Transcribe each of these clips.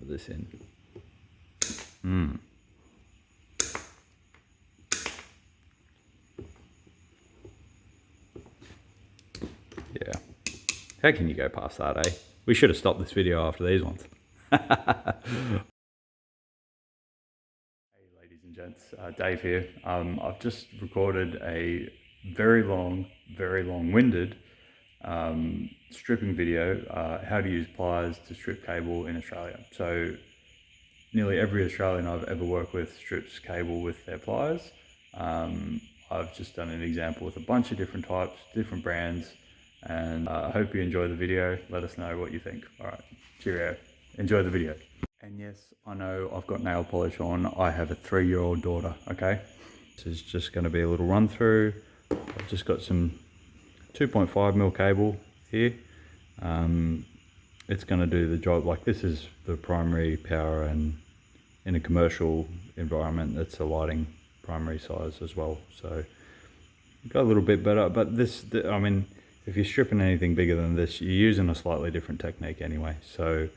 put this in. Yeah. How can you go past that, eh? We should have stopped this video after these ones. Hey, ladies and gents, Dave here. I've just recorded a very long-winded stripping video, how to use pliers to strip cable in Australia. So nearly every Australian I've ever worked with strips cable with their pliers. I've just done an example with a bunch of different types, different brands, and I hope you enjoy the video. Let us know what you think. All right, cheerio. Enjoy the video. And yes, I know I've got nail polish on. I have a 3-year-old daughter, okay? This is just going to be a little run through. I've just got some 2.5mm cable here. It's going to do the job. Like, this is the primary power, and in a commercial environment, it's a lighting primary size as well. So got a little bit better, but this, I mean, if you're stripping anything bigger than this, you're using a slightly different technique anyway. So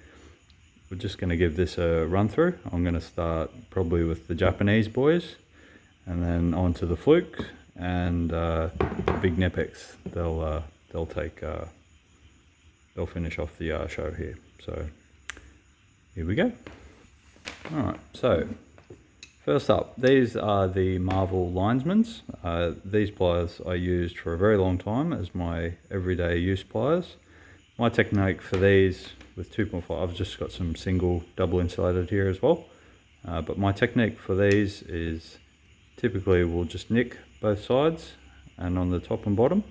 we're just going to give this a run through. I'm going to start probably with the Japanese boys, and then on to the Fluke and the big Nepex. They'll finish off the show here. So here we go. All right, so first up, these are the Marvel Linesmans. These pliers I used for a very long time as my everyday use pliers. My technique for these with 2.5, I've just got some single double insulated here as well. But my technique for these is typically we'll just nick both sides and on the top and bottom.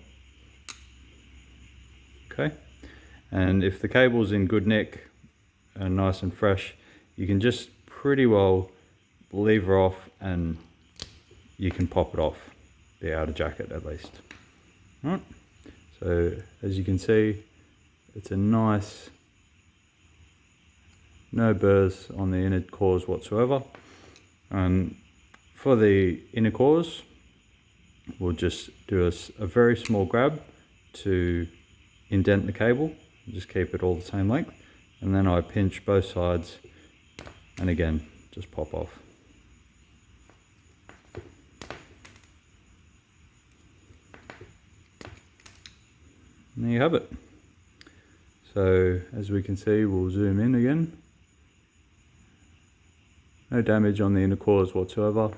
Okay, and if the cable's in good nick and nice and fresh, you can just pretty well lever off and you can pop it off the outer jacket at least. All right, so as you can see, it's a nice, no burrs on the inner cores whatsoever. And for the inner cores, we'll just do a very small grab to indent the cable, just keep it all the same length, and then I pinch both sides and again just pop off. And there you have it. So as we can see, we'll zoom in again. No damage on the inner cores whatsoever.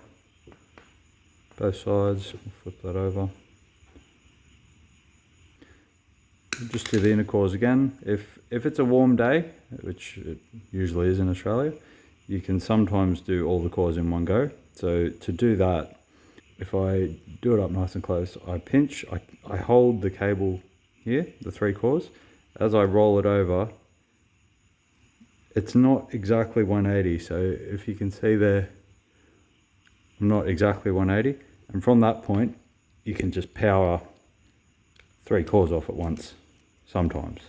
Both sides, we'll flip that over. Just do the inner cores again. If it's a warm day, which it usually is in Australia, you can sometimes do all the cores in one go. So to do that, if I do it up nice and close, I pinch, I hold the cable here, the 3 cores. As I roll it over, it's not exactly 180. So if you can see there, I'm not exactly 180. And from that point, you can just power 3 cores off at once, sometimes.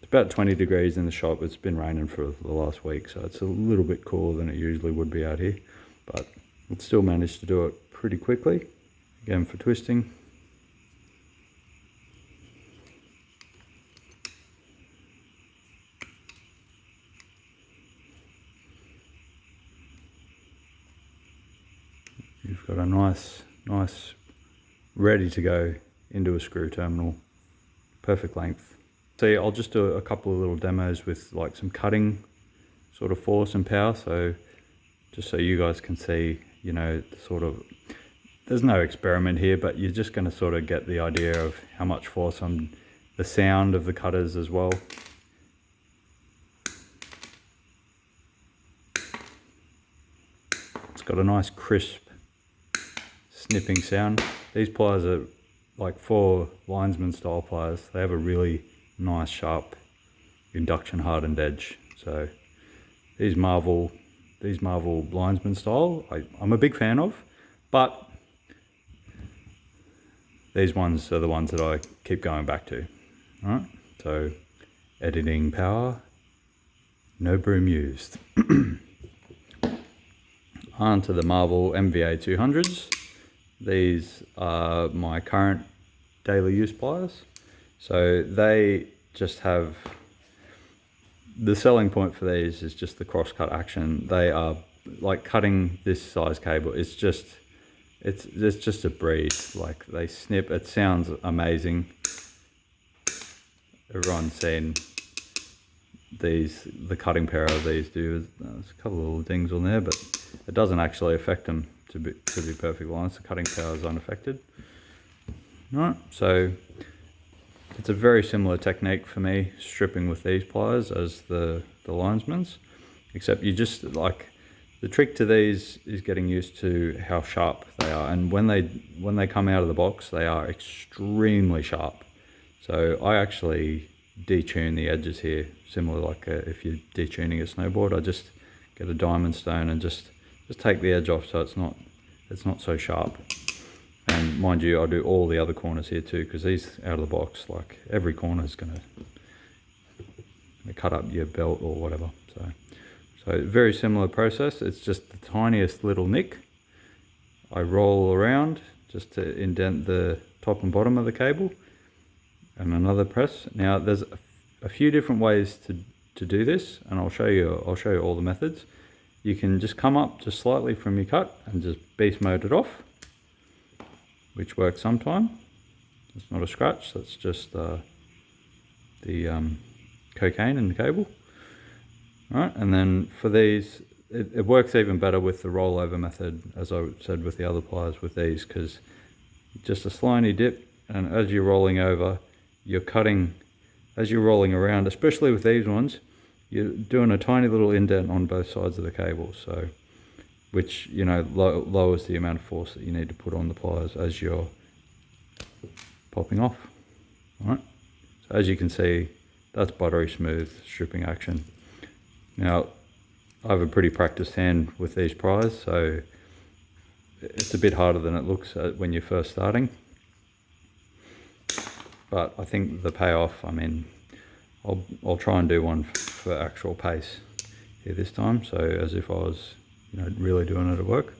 It's about 20 degrees in the shop. It's been raining for the last week, so it's a little bit cooler than it usually would be out here. But it still managed to do it pretty quickly. Again, for twisting. You've got a nice ready to go into a screw terminal, perfect length. See, I'll just do a couple of little demos with like some cutting sort of force and power, so just so you guys can see, you know, sort of, there's no experiment here, but you're just going to sort of get the idea of how much force on the sound of the cutters as well. It's got a nice crisp snipping sound. These pliers are like for Linesman style pliers. They have a really nice sharp induction hardened edge. So these Marvel Linesman style, I'm a big fan of, but these ones are the ones that I keep going back to. All right, so editing power, no broom used. On to the Marvel MVA 200s. These are my current daily use pliers. So they just have the selling point for these is just the cross-cut action. They are like cutting this size cable. It's just a breeze. Like they snip. It sounds amazing. Everyone's seen the cutting power of these do. There's a couple of little dings on there, but it doesn't actually affect them to be perfectly honest. The cutting power is unaffected. Right, so it's a very similar technique for me stripping with these pliers as the Linesman's, except you just like the trick to these is getting used to how sharp they are, and when they come out of the box they are extremely sharp. So I actually detune the edges here, similar like if you're detuning a snowboard. I just get a diamond stone and just take the edge off so it's not so sharp. And mind you, I do all the other corners here too, because these out of the box, like every corner is gonna cut up your belt or whatever. So very similar process. It's just the tiniest little nick. I roll around just to indent the top and bottom of the cable, and another press. Now there's a few different ways to do this, and I'll show you all the methods. You can just come up just slightly from your cut and just beast mode it off, which works sometimes. It's not a scratch, that's just the cocaine in the cable. All right, and then for these, it works even better with the rollover method, as I said with the other pliers with these, because just a slimy dip, and as you're rolling over, you're cutting, as you're rolling around, especially with these ones, you're doing a tiny little indent on both sides of the cable, so which, you know, lowers the amount of force that you need to put on the pliers as you're popping off. All right, so as you can see, that's buttery smooth stripping action. Now, I have a pretty practiced hand with these pliers, so it's a bit harder than it looks when you're first starting. But I think the payoff, I mean, I'll try and do one for actual pace here this time, so as if I was, you know, really doing it at work.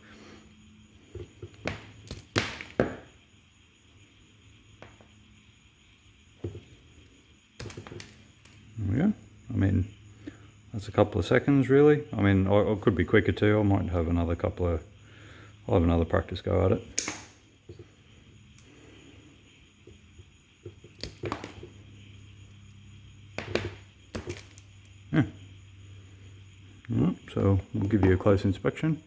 There we go. I mean, that's a couple of seconds really. I mean, I could be quicker too. I might have another I'll have another practice go at it. Yeah. Right, so we'll give you a close inspection.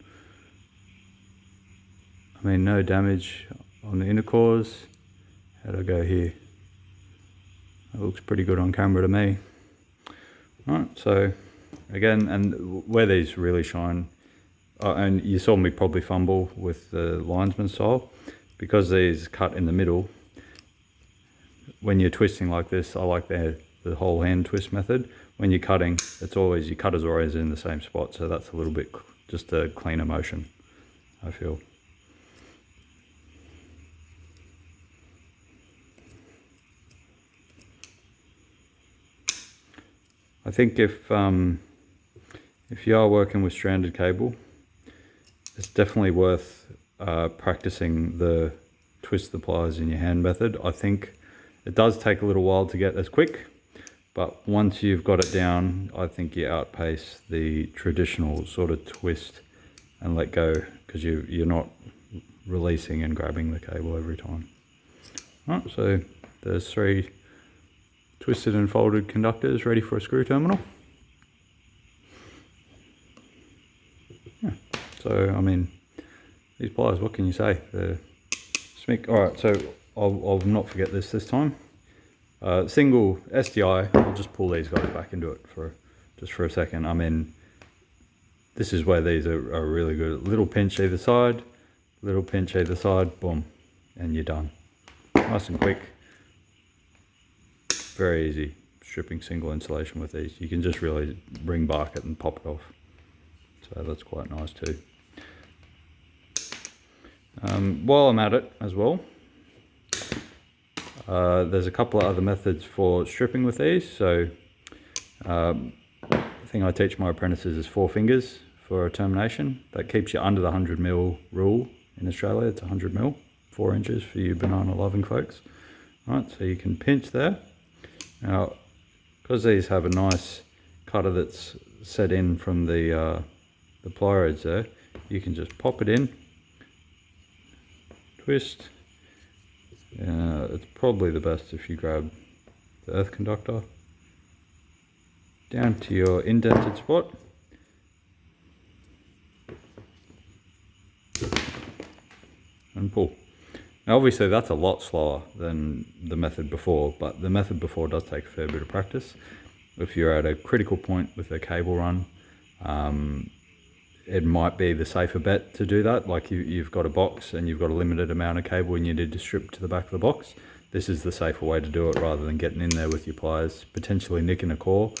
I mean, no damage on the inner cores. How'd I go here? That looks pretty good on camera to me. Right, so again, and where these really shine, and you saw me probably fumble with the Linesman style, because these cut in the middle. When you're twisting like this, I like the whole hand twist method. When you're cutting, it's always, your cutters are always in the same spot, so that's a little bit just a cleaner motion, I feel. I think if you are working with stranded cable, it's definitely worth practicing the twist the pliers in your hand method. I think it does take a little while to get as quick, but once you've got it down, I think you outpace the traditional sort of twist and let go, because you're not releasing and grabbing the cable every time. All right, so there's 3 twisted and folded conductors ready for a screw terminal. Yeah. So I mean, these pliers, what can you say? They're smick. All right, so I'll not forget this time. Single SDI. I'll just pull these guys back into it just for a second. I mean, this is where these are really good. Little pinch either side, boom, and you're done. Nice and quick. Very easy stripping single insulation with these. You can just really ring bark it and pop it off. So that's quite nice too. While I'm at it as well, there's a couple of other methods for stripping with these. So the thing I teach my apprentices is 4 fingers for a termination. That keeps you under the 100mm rule in Australia. It's 100mm, 4 inches for you banana loving folks. Right, so you can pinch there. Now, because these have a nice cutter that's set in from the pliers there, you can just pop it in, twist. It's probably the best if you grab the earth conductor down to your indented spot, and pull. Now obviously that's a lot slower than the method before, but the method before does take a fair bit of practice. If you're at a critical point with a cable run, it might be the safer bet to do that. Like you've got a box and you've got a limited amount of cable and you need to strip to the back of the box. This is the safer way to do it, rather than getting in there with your pliers, potentially nicking a core,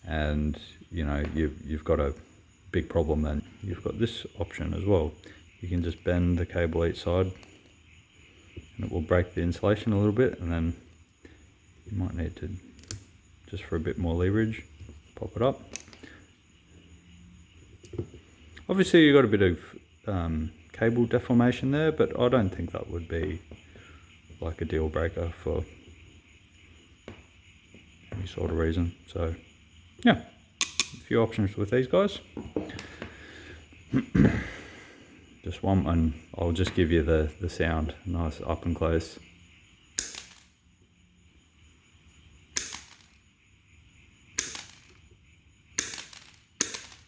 and you know you've got a big problem then. You've got this option as well. You can just bend the cable each side and it will break the insulation a little bit, and then you might need to, just for a bit more leverage, pop it up. Obviously you've got a bit of cable deformation there, but I don't think that would be like a deal breaker for any sort of reason. So yeah, a few options with these guys. Just one, and I'll just give you the sound nice up and close.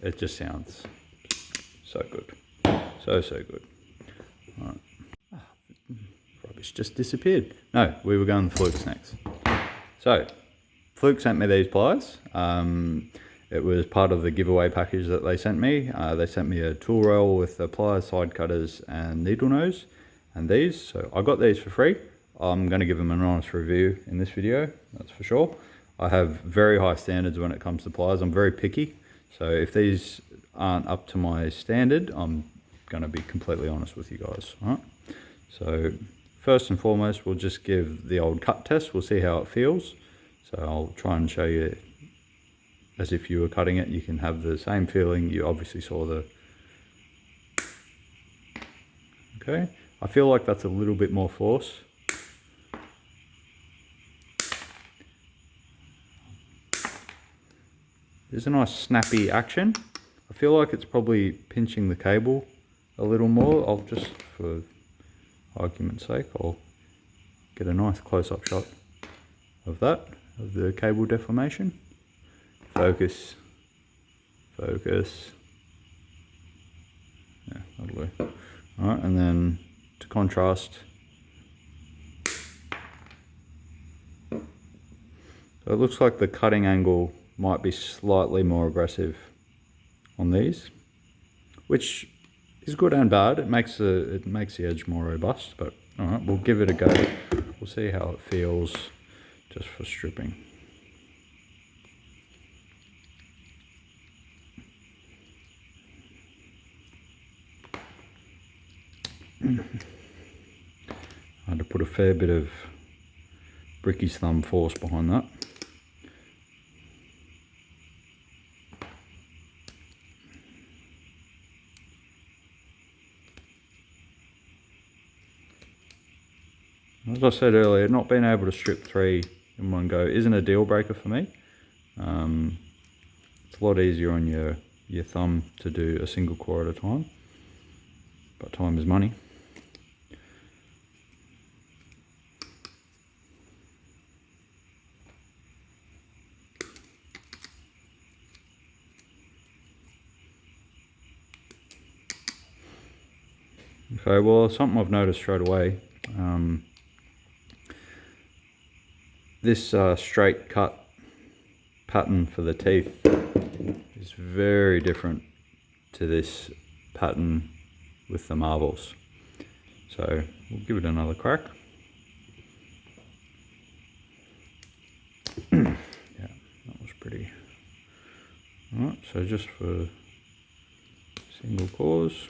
It just sounds so good, so good. All right. Rubbish just disappeared. No, we were going to Flukes next. So Fluke sent me these pliers. It was part of the giveaway package that they sent me. They sent me a tool roll with the pliers, side cutters and needle nose, and these. So I got these for free. I'm going to give them an honest review in this video, that's for sure. I have very high standards when it comes to pliers. I'm very picky. So if these aren't up to my standard, I'm going to be completely honest with you guys. All right. So first and foremost, we'll just give the old cut test. We'll see how it feels. So I'll try and show you as if you were cutting it. You can have the same feeling. You obviously saw the... Okay, I feel like that's a little bit more force. There's a nice snappy action. I feel like it's probably pinching the cable a little more. I'll just, for argument's sake, I'll get a nice close-up shot of that, of the cable deformation. Focus, focus. Yeah, that'll do. All right, and then to contrast, so it looks like the cutting angle might be slightly more aggressive on these, which is good and bad. It makes the edge more robust, but all right, we'll give it a go. We'll see how it feels just for stripping. I had to put a fair bit of bricky's thumb force behind that. As I said earlier, not being able to strip 3 in one go isn't a deal breaker for me. It's a lot easier on your thumb to do a single core at a time, but time is money. Okay, well, something I've noticed straight away, this straight cut pattern for the teeth is very different to this pattern with the marbles. So we'll give it another crack. Yeah, that was pretty. Alright, so just for single cores.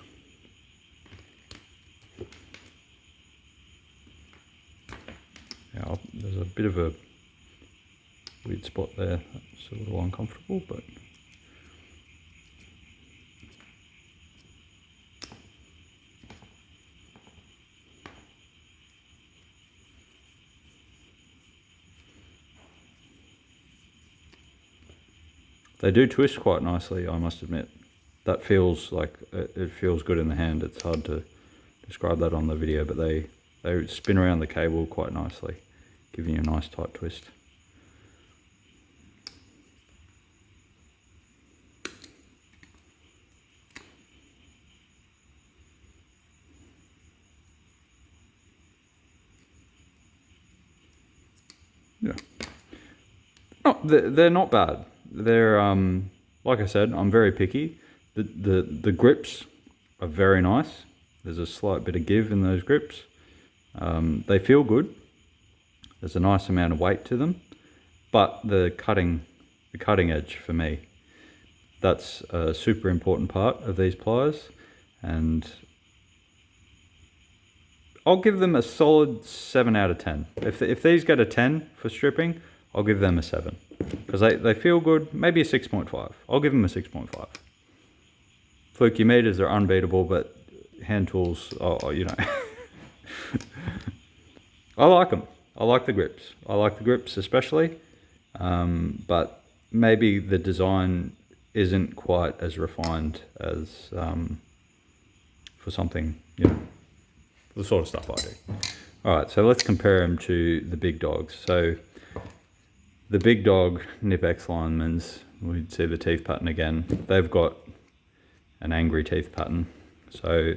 Yeah, there's a bit of a weird spot there, that's a little uncomfortable, but They do twist quite nicely, I must admit. That feels like, it feels good in the hand. It's hard to describe that on the video, but they spin around the cable quite nicely, giving you a nice tight twist. Yeah. Oh, they're not bad. They're like I said, I'm very picky. The grips are very nice. There's a slight bit of give in those grips. They feel good. There's a nice amount of weight to them, but the cutting edge for me, that's a super important part of these pliers, and I'll give them a solid 7 out of 10. If these get a 10 for stripping, I'll give them a 7. Because they feel good, maybe a 6.5. I'll give them a 6.5. Fluky meters are unbeatable, but hand tools, you know. I like them. I like the grips. I like the grips especially, but maybe the design isn't quite as refined as for something, you know, the sort of stuff I do. All right, so let's compare them to the big dogs. So the big dog Knipex Linemans, we'd see the teeth pattern again. They've got an angry teeth pattern. So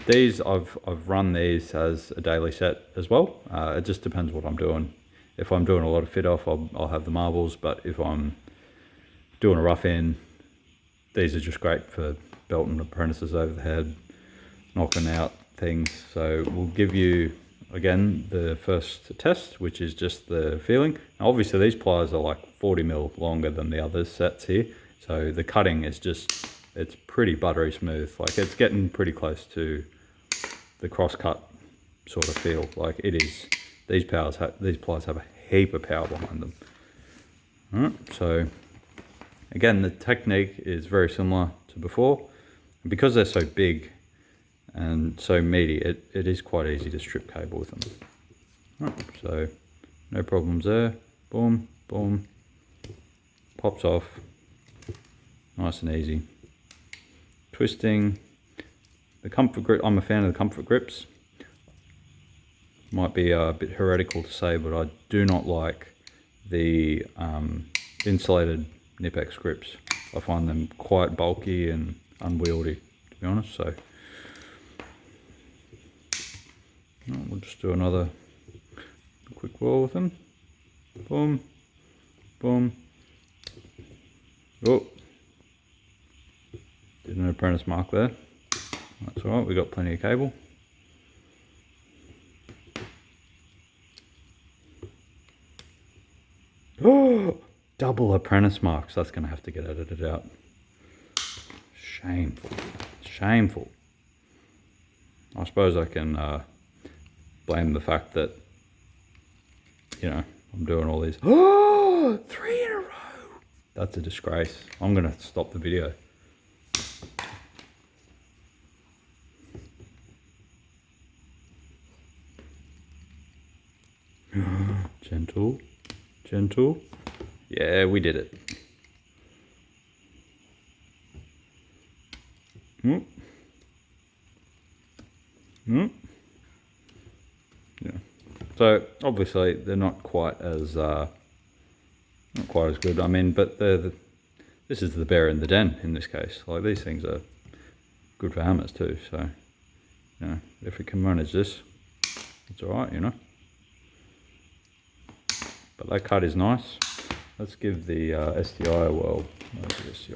these, I've run these as a daily set as well. It just depends what I'm doing. If I'm doing a lot of fit off, I'll have the marbles, but if I'm doing a rough in, these are just great for belting apprentices over the head, knocking out things. So we'll give you again the first test, which is just the feeling. Now, obviously these pliers are like 40 mil longer than the other sets here, so the cutting is just, it's pretty buttery smooth. Like it's getting pretty close to the cross cut sort of feel. Like it is, these pliers have a heap of power behind them. All right, so again, the technique is very similar to before, and because they're so big and so meaty, it is quite easy to strip cable with them. All right, so no problems there. Boom, boom, pops off, nice and easy. Twisting, the comfort grip, I'm a fan of the comfort grips. Might be a bit heretical to say, but I do not like the insulated Knipex grips. I find them quite bulky and unwieldy, to be honest. So we'll just do another quick whirl with them. Boom, boom. Oh, did an apprentice mark there. That's all right, we got plenty of cable. Oh, double apprentice marks. That's going to have to get edited out. Shameful. Shameful. I suppose I can blame the fact that, you know, I'm doing all these. Oh, 3 in a row. That's a disgrace. I'm going to stop the video. Gentle, gentle. Yeah, we did it. Yeah. So obviously they're not quite as good. I mean, but this is the bear in the den in this case. Like these things are good for hammers too. So you know, if we can manage this, it's all right. You know. But that cut is nice. Let's give the STI a whirl. Where's the STI?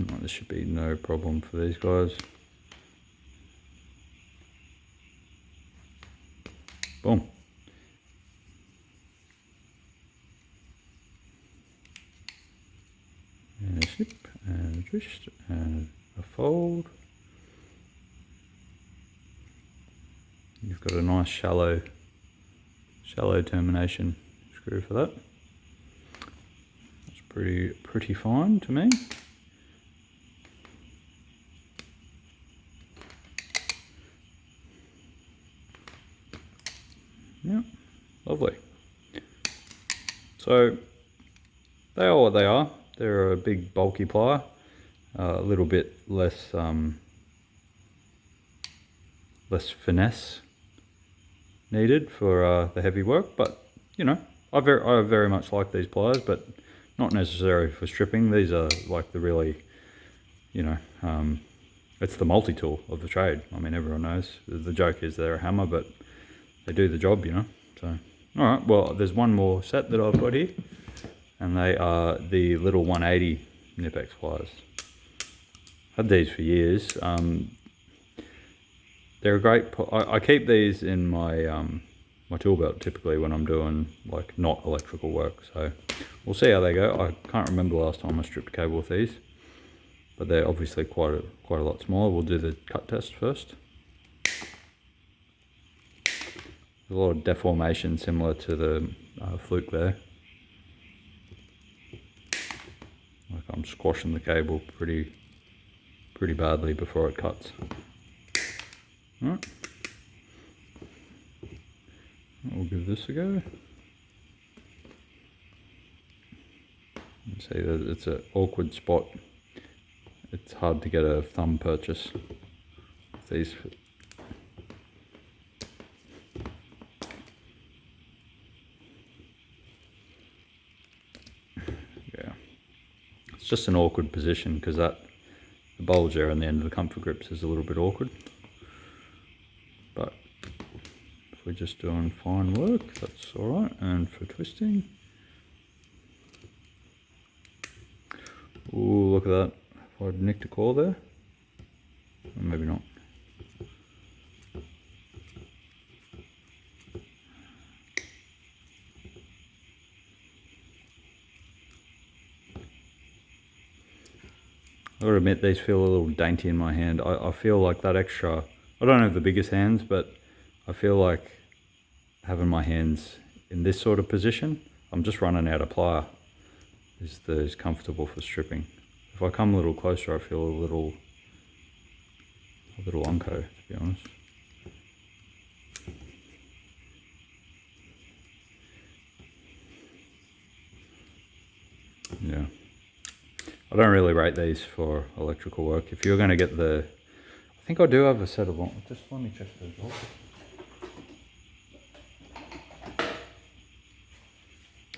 Oh, this should be no problem for these guys. Boom. And a snip, and a twist, and a fold. You've got a nice shallow termination screw for that. It's pretty fine to me. Yeah, lovely. So They are what they are. They're a big bulky plier, a little bit less less finesse needed for the heavy work, but you know, I very much like these pliers, but not necessary for stripping. These are like the really, you know, it's the multi-tool of the trade. I mean, everyone knows the joke is they're a hammer, but they do the job, you know. So, all right, well, there's one more set that I've got here, and they are the little 180 Nipex pliers. Had these for years. They're a great. I keep these in my my tool belt typically when I'm doing like not electrical work. So we'll see how they go. I can't remember the last time I stripped a cable with these, but they're obviously quite a lot smaller. We'll do the cut test first. There's a lot of deformation similar to the fluke there. Like I'm squashing the cable pretty badly before it cuts. All right. We'll give this a go. You see that it's an awkward spot. It's hard to get a thumb purchase. These. Yeah. It's just an awkward position because the bulge there on the end of the comfort grips is a little bit awkward. But if we're just doing fine work, that's alright. And for twisting, ooh, look at that. If I'd nicked a coil there, or maybe not. I've got to admit, these feel a little dainty in my hand. I feel like that extra, I don't have the biggest hands, but I feel like having my hands in this sort of position, I'm just running out of plier, is comfortable for stripping. If I come a little closer, I feel a little unco, to be honest. Yeah. I don't really rate these for electrical work. If you're going to get I think I do have a set of one. Just let me check those off.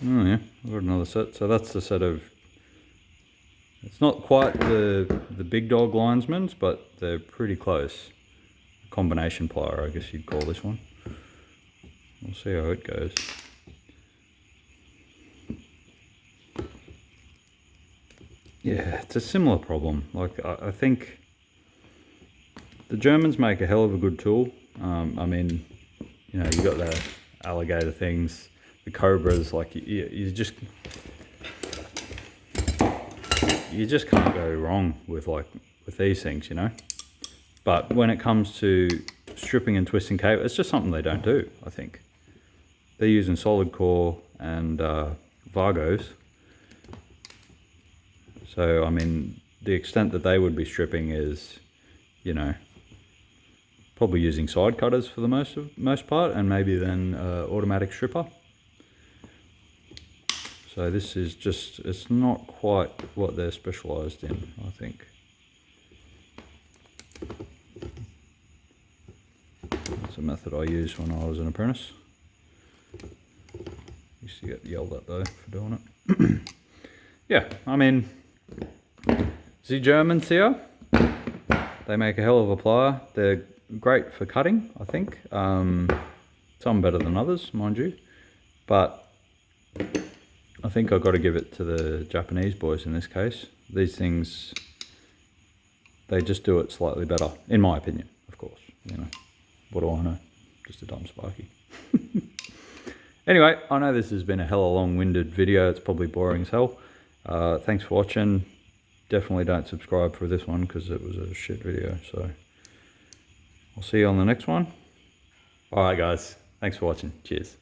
Oh yeah, I've got another set. So that's the set of, it's not quite the big dog Linesmans, but they're pretty close. Combination plier, I guess you'd call this one. We'll see how it goes. Yeah, it's a similar problem. Like I think the Germans make a hell of a good tool. I mean, you know, you got the alligator things, the cobras. Like you just can't go wrong with these things, you know. But when it comes to stripping and twisting cable, it's just something they don't do. I think they're using solid core and Vargos. So, I mean, the extent that they would be stripping is, you know, probably using side cutters for the most part, and maybe then automatic stripper. So this is just, it's not quite what they're specialised in, I think. That's a method I used when I was an apprentice. Used to get yelled at though for doing it. Yeah, I mean, the Germans here, they make a hell of a plier. They're great for cutting, I think. Some better than others, mind you. But I think I've got to give it to the Japanese boys in this case. These things, they just do it slightly better, in my opinion, of course. You know, what do I know? Just a dumb Sparky. Anyway, I know this has been a hella long-winded video. It's probably boring as hell. Thanks for watching. Definitely don't subscribe for this one because it was a shit video. So I'll see you on the next one. Alright guys, thanks for watching. Cheers.